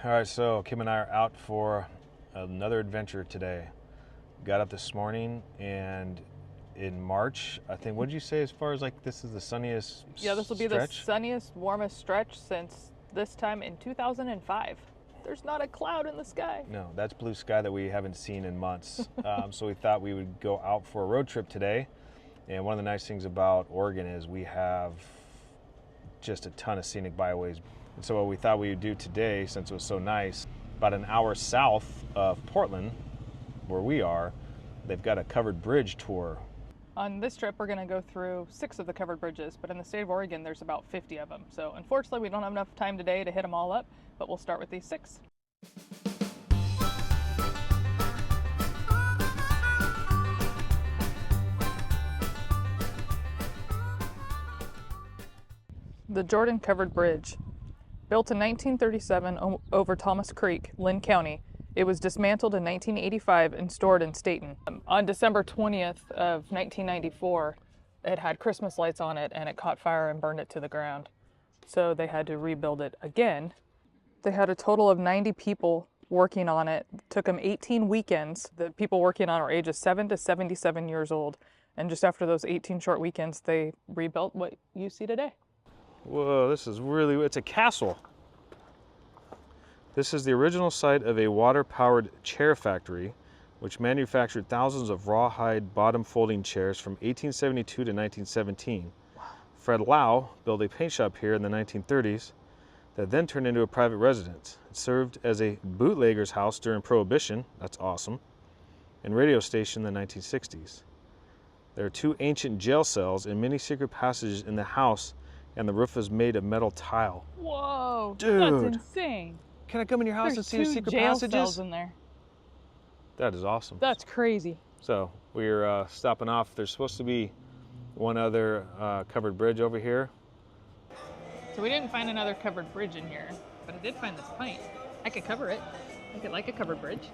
All right, so Kim and I are out for another adventure today. Got up this morning, and in March, I think, what did you say as far as like this is the sunniest Yeah, this will be stretch? the sunniest, warmest stretch since this time in 2005. There's not a cloud in the sky. No, that's blue sky that we haven't seen in months. So we thought we would go out for a road trip today. And one of the nice things about Oregon is we have just a ton of scenic byways. And so what we thought we would do today, since it was so nice, about an hour south of Portland, where we are, they've got a covered bridge tour. On this trip, we're going to go through 6 of the covered bridges, but in the state of Oregon, there's about 50 of them. So unfortunately, we don't have enough time today to hit them all up, but we'll start with these 6. The Jordan Covered Bridge. Built in 1937 over Thomas Creek, Lynn County, it was dismantled in 1985 and stored in Stanton. On December 20th of 1994, it had Christmas lights on it and it caught fire and burned it to the ground. So they had to rebuild it again. They had a total of 90 people working on it. It took them 18 weekends. The people working on it are ages 7 to 77 years old. And just after those 18 short weekends, they rebuilt what you see today. Whoa, this is really, it's a castle. This is the original site of a water-powered chair factory, which manufactured thousands of rawhide bottom-folding chairs from 1872 to 1917. Fred Lau built a paint shop here in the 1930s that then turned into a private residence. It served as a bootlegger's house during Prohibition, that's awesome, and radio station in the 1960s. There are 2 ancient jail cells and many secret passages in the house, and the roof is made of metal tile. Whoa, dude, that's insane. Can I come in your house and see your secret jail passages? cells in there. That is awesome. That's crazy. So we're stopping off. There's supposed to be one other covered bridge over here. So we didn't find another covered bridge in here, but I did find this pint. I could cover it. I could like a covered bridge.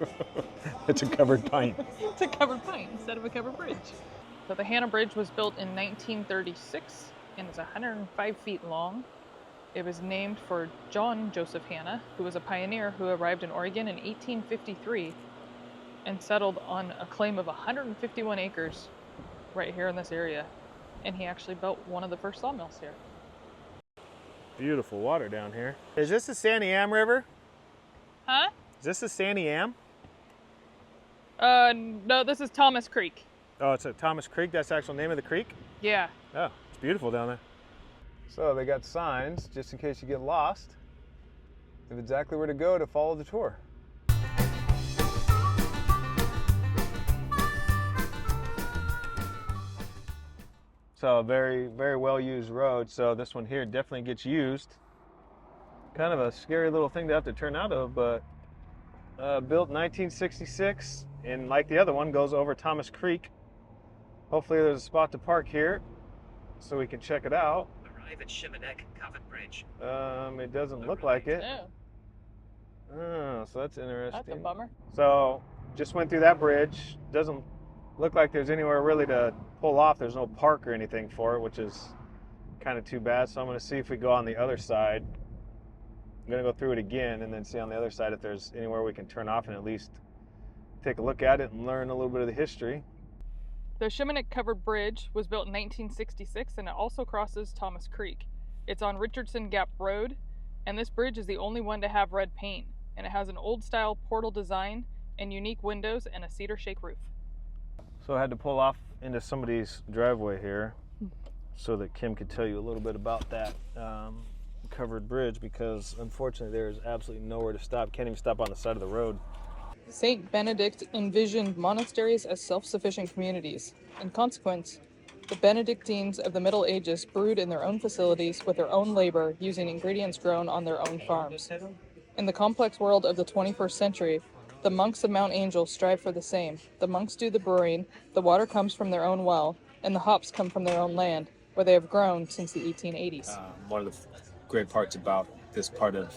It's a covered pint. It's a covered pint instead of a covered bridge. So the Hannah Bridge was built in 1936 and is 105 feet long. It was named for John Joseph Hannah, who was a pioneer who arrived in Oregon in 1853 and settled on a claim of 151 acres right here in this area. And he actually built one of the first sawmills here. Beautiful water down here. Is this the Santiam River? Huh? Is this the Santiam? No, this is Thomas Creek. Oh, it's a Thomas Creek. That's the actual name of the creek? Yeah. Oh, it's beautiful down there. So they got signs, just in case you get lost, of exactly where to go to follow the tour. So a very, very well used road. So this one here definitely gets used. Kind of a scary little thing to have to turn out of, but built in 1966, and like the other one, goes over Thomas Creek. Hopefully there's a spot to park here so we can check it out. Arrive at Shimarek Covered Bridge. It doesn't look like it. Yeah. Oh, so that's interesting. That's a bummer. So just went through that bridge. Doesn't look like there's anywhere really to pull off. There's no park or anything for it, which is kind of too bad. So I'm going to see if we go on the other side. I'm going to go through it again and then see on the other side if there's anywhere we can turn off and at least take a look at it and learn a little bit of the history. The Shimarek Covered Bridge was built in 1966 and it also crosses Thomas Creek. It's on Richardson Gap Road, and this bridge is the only one to have red paint, and it has an old style portal design and unique windows and a cedar shake roof. So I had to pull off into somebody's driveway here so that Kim could tell you a little bit about that covered bridge, because unfortunately there is absolutely nowhere to stop. Can't even stop on the side of the road. Saint Benedict envisioned monasteries as self-sufficient communities. In consequence, the Benedictines of the Middle Ages brewed in their own facilities with their own labor using ingredients grown on their own farms. In the complex world of the 21st century, the monks of Mount Angel strive for the same. The monks do the brewing, the water comes from their own well, and the hops come from their own land, where they have grown since the 1880s. One of the great parts about this part of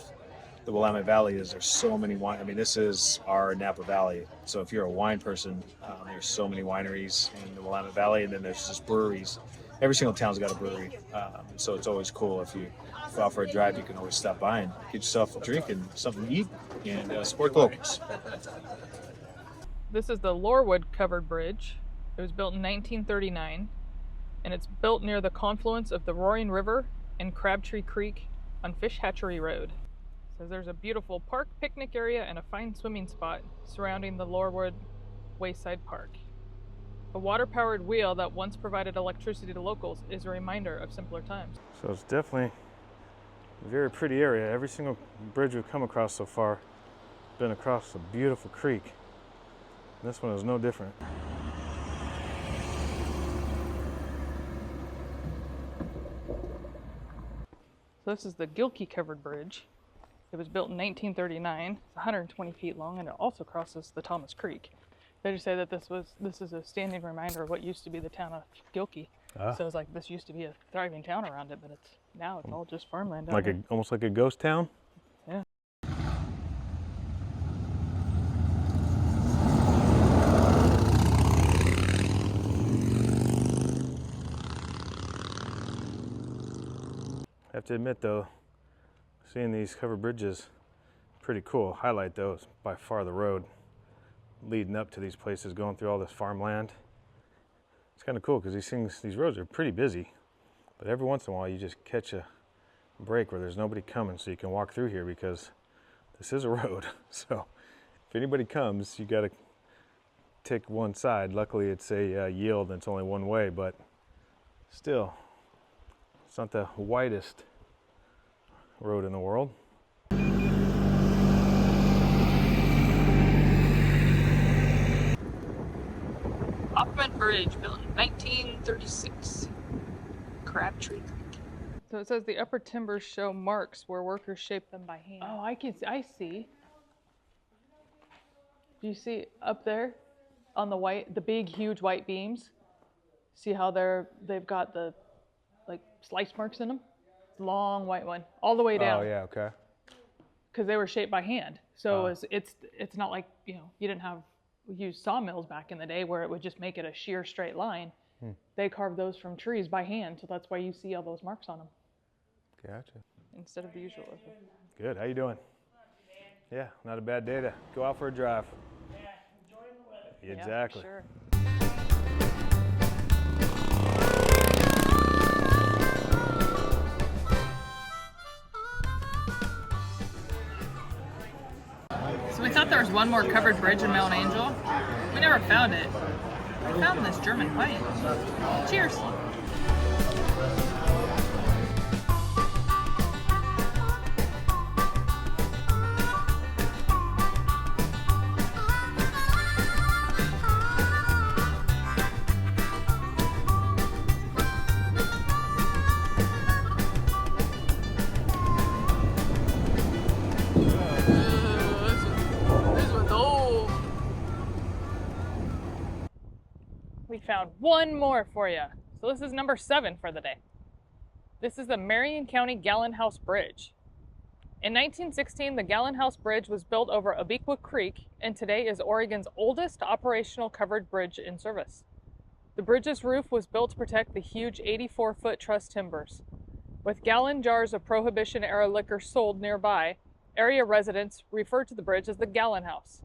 the Willamette Valley is there's so many wine. I mean, this is our Napa Valley. So if you're a wine person, there's so many wineries in the Willamette Valley, and then there's just breweries. Every single town's got a brewery. So it's always cool if you out for a drive, you can always stop by and get yourself a drink and something to eat and support the locals. This is the Lorwood Covered Bridge. It was built in 1939, and it's built near the confluence of the Roaring River and Crabtree Creek on Fish Hatchery Road. It says there's a beautiful park, picnic area, and a fine swimming spot surrounding the Lorwood Wayside Park. A water-powered wheel that once provided electricity to locals is a reminder of simpler times. So it's definitely a very pretty area. Every single bridge we've come across so far has been across a beautiful creek. And this one is no different. So this is the Gilkey Covered Bridge. It was built in 1939. It's 120 feet long, and it also crosses the Thomas Creek. They just say that this is a standing reminder of what used to be the town of Gilkey. So it's like this used to be a thriving town around it, but now it's all just farmland. Like almost like a ghost town. Yeah. I have to admit though, seeing these covered bridges, pretty cool. Highlight though is by far the road leading up to these places, going through all this farmland. It's kind of cool because these roads are pretty busy, but every once in a while you just catch a break where there's nobody coming, so you can walk through here because this is a road. So if anybody comes, you got to take one side. Luckily it's a yield and it's only one way, but still, it's not the widest road in the world. Bridge, built in 1936. Crabtree Creek. So it says the upper timbers show marks where workers shaped them by hand. Oh, I see. Do you see up there on the big, huge white beams? See how they've got the like slice marks in them? Long white one, all the way down. Oh yeah, okay. Because they were shaped by hand. So it's not like, you didn't use sawmills back in the day where it would just make it a sheer straight line. They carved those from trees by hand, so that's why you see all those marks on them. Gotcha. Instead of the usual. Good. How you doing? Yeah, not a bad day to go out for a drive. Yeah, enjoying the weather. Exactly. Yeah, sure. So we thought there was one more covered bridge in Mount Angel. We never found it. We found this German quaint. Cheers. We found one more for you. So this is number 7 for the day. This is the Marion County Gallen House Bridge. In 1916, the Gallen House Bridge was built over Abiqua Creek and today is Oregon's oldest operational covered bridge in service. The bridge's roof was built to protect the huge 84-foot truss timbers. With gallon jars of Prohibition-era liquor sold nearby, area residents referred to the bridge as the Gallen House.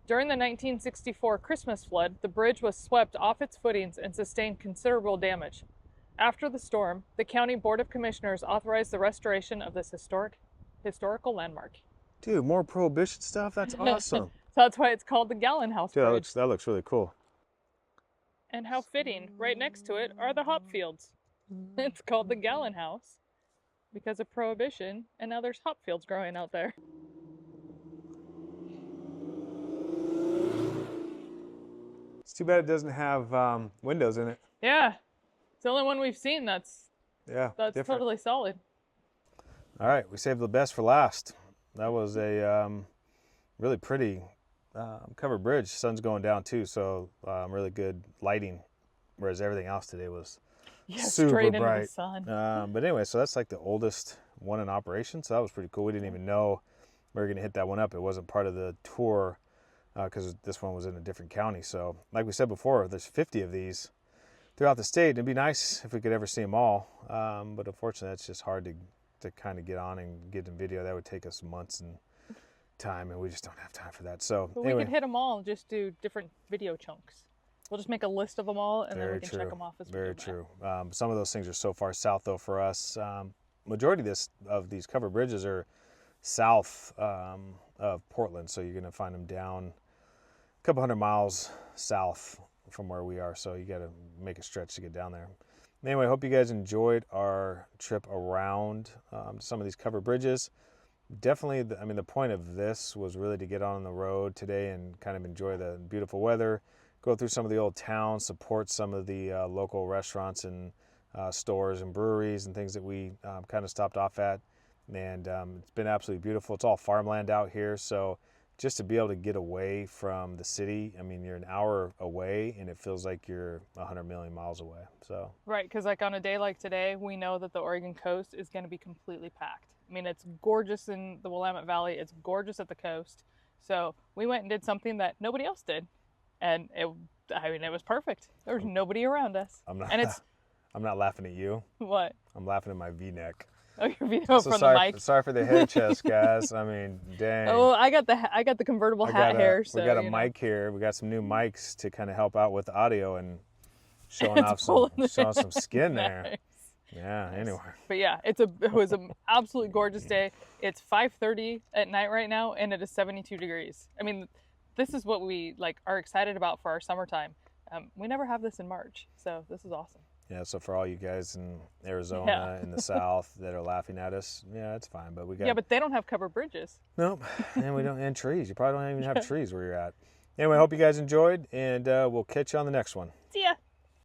During the 1964 Christmas flood, the bridge was swept off its footings and sustained considerable damage. After the storm, the County Board of Commissioners authorized the restoration of this historical landmark. Dude, more Prohibition stuff? That's awesome. So that's why it's called the Gallen House Dude, Bridge. that looks really cool. And how fitting, right next to it are the hop fields. It's called the Gallen House because of Prohibition, and now there's hop fields growing out there. It's too bad it doesn't have windows in it. Yeah, it's the only one we've seen that's different. totally solid. All right, we saved the best for last. That was a really pretty covered bridge. Sun's going down too, so really good lighting, whereas everything else today was super straight bright. into the sun. But anyway, so that's like the oldest one in operation, so that was pretty cool. We didn't even know we were going to hit that one up. It wasn't part of the tour because this one was in a different county. So like we said before, there's 50 of these throughout the state. It'd be nice if we could ever see them all, but unfortunately that's just hard to to kind of get on and get in video. That would take us months and time, and we just don't have time for that. So But anyway, we could hit them all and just do different video chunks. We'll just make a list of them all, and then very we can true. check them off as we Very go true. Some of those things are so far south, though, for us. Majority of these covered bridges are south of Portland, so you're going to find them down a couple hundred miles south from where we are. So you got to make a stretch to get down there. Anyway, I hope you guys enjoyed our trip around some of these covered bridges. Definitely, the point of this was really to get on the road today and kind of enjoy the beautiful weather, go through some of the old towns, support some of the local restaurants and stores and breweries and things that we kind of stopped off at. And it's been absolutely beautiful. It's all farmland out here, so just to be able to get away from the city, you're an hour away and it feels like you're 100 million miles away. So Right, because like on a day like today, we know that the Oregon coast is going to be completely packed. It's gorgeous in the Willamette Valley. It's gorgeous at the coast. So we went and did something that nobody else did. And it was perfect. There was nobody around us. I'm not, And it's I'm not laughing at you. what? I'm laughing at my V-neck. Oh, your video So from sorry, the mic. sorry for the hair chest, guys. Dang. Oh, I got the convertible hat hair. So we got a you know. mic here. We got some new mics to kind of help out with the audio and showing It's off pulling showing some skin there. Nice. Yeah. Anyway. But yeah, it was an absolutely gorgeous day. It's 5:30 at night right now, and it is 72 degrees. This is what we are excited about for our summertime. We never have this in March, so this is awesome. Yeah. So for all you guys in Arizona in the South that are laughing at us, yeah, it's fine. But we got But they don't have covered bridges. nope, and we don't and trees. You probably don't even have trees where you're at. Anyway, I hope you guys enjoyed, and we'll catch you on the next one.